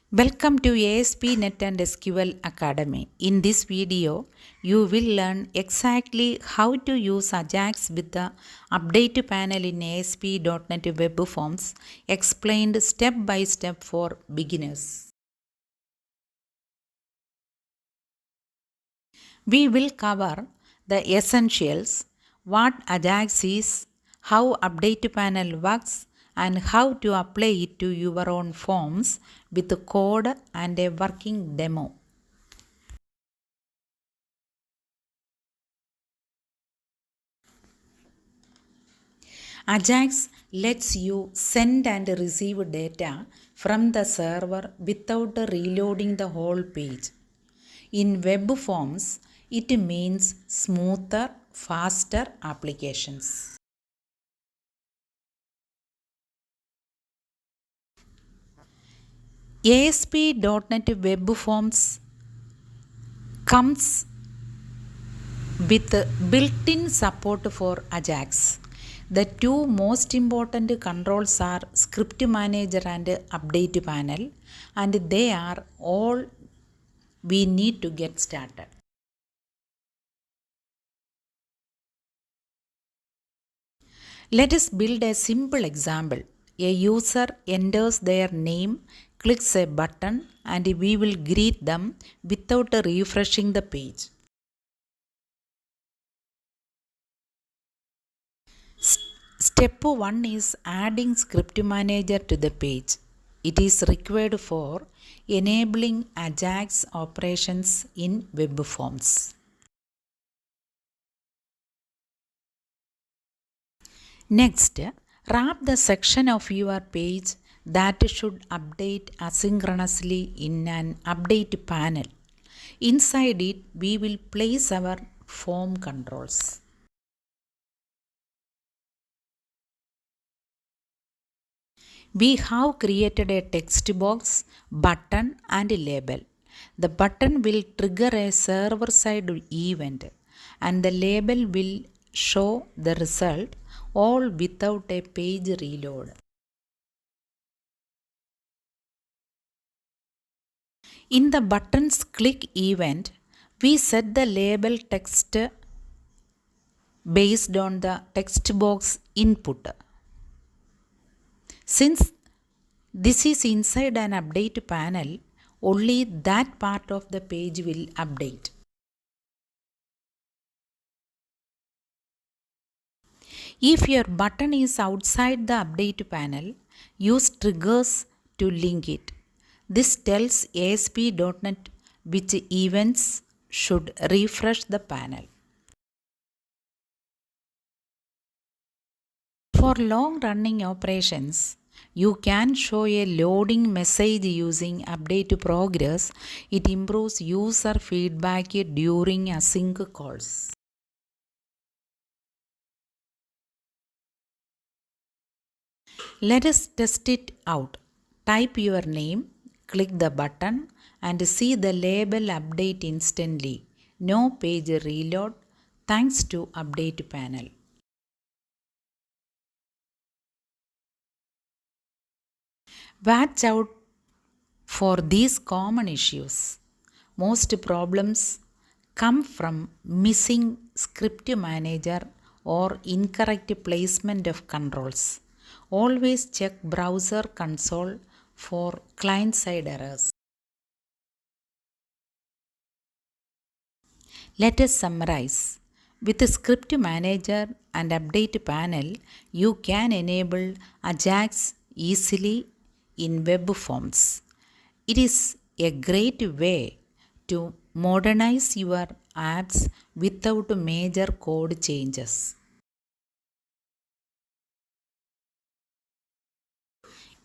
Welcome to ASP NET and SQL Academy. In this video, you will learn exactly how to use AJAX with the update panel in ASP.NET Web Forms, explained step by step for beginners. We will cover the essentials, what AJAX is, how UpdatePanel works, and how to apply it to your own forms with code and a working demo. AJAX lets you send and receive data from the server without reloading the whole page. In web forms, it means smoother, faster applications. ASP.NET Web Forms comes with built-in support for AJAX. The two most important controls are Script Manager and Update Panel, and they are all we need to get started. Let us build a simple example. A user enters their name, clicks a button, and we will greet them without refreshing the page. Step 1 is adding Script Manager to the page. It is required for enabling AJAX operations in web forms. Next, wrap the section of your page that should update asynchronously in an update panel. Inside it, we will place our form controls. We have created a text box, button, and label. The button will trigger a server-side event, and the label will show the result, all without a page reload. In the button's click event, we set the label text based on the text box input. Since this is inside an update panel, only that part of the page will update. If your button is outside the update panel, use triggers to link it. This tells ASP.NET which events should refresh the panel. For long-running operations, you can show a loading message using update progress. It improves user feedback during async calls. Let us test it out. Type your name, click the button, and see the label update instantly. No page reload thanks to Update Panel. Watch out for these common issues. Most problems come from missing Script Manager or incorrect placement of controls. Always check browser console for client-side errors. Let us summarize. With the Script Manager and Update Panel, you can enable AJAX easily in web forms. It is a great way to modernize your apps without major code changes.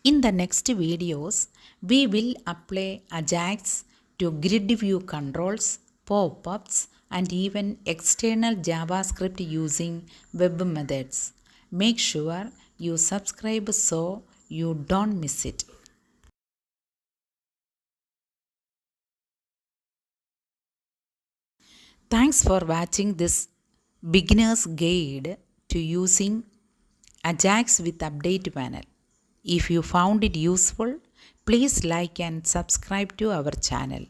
In the next videos, we will apply AJAX to grid view controls, pop-ups, and even external JavaScript using web methods. Make sure you subscribe so you don't miss it. Thanks for watching this beginner's guide to using AJAX with Update Panel. If you found it useful, Please like and subscribe to our channel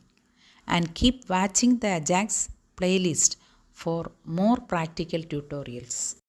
and keep watching the AJAX playlist for more practical tutorials.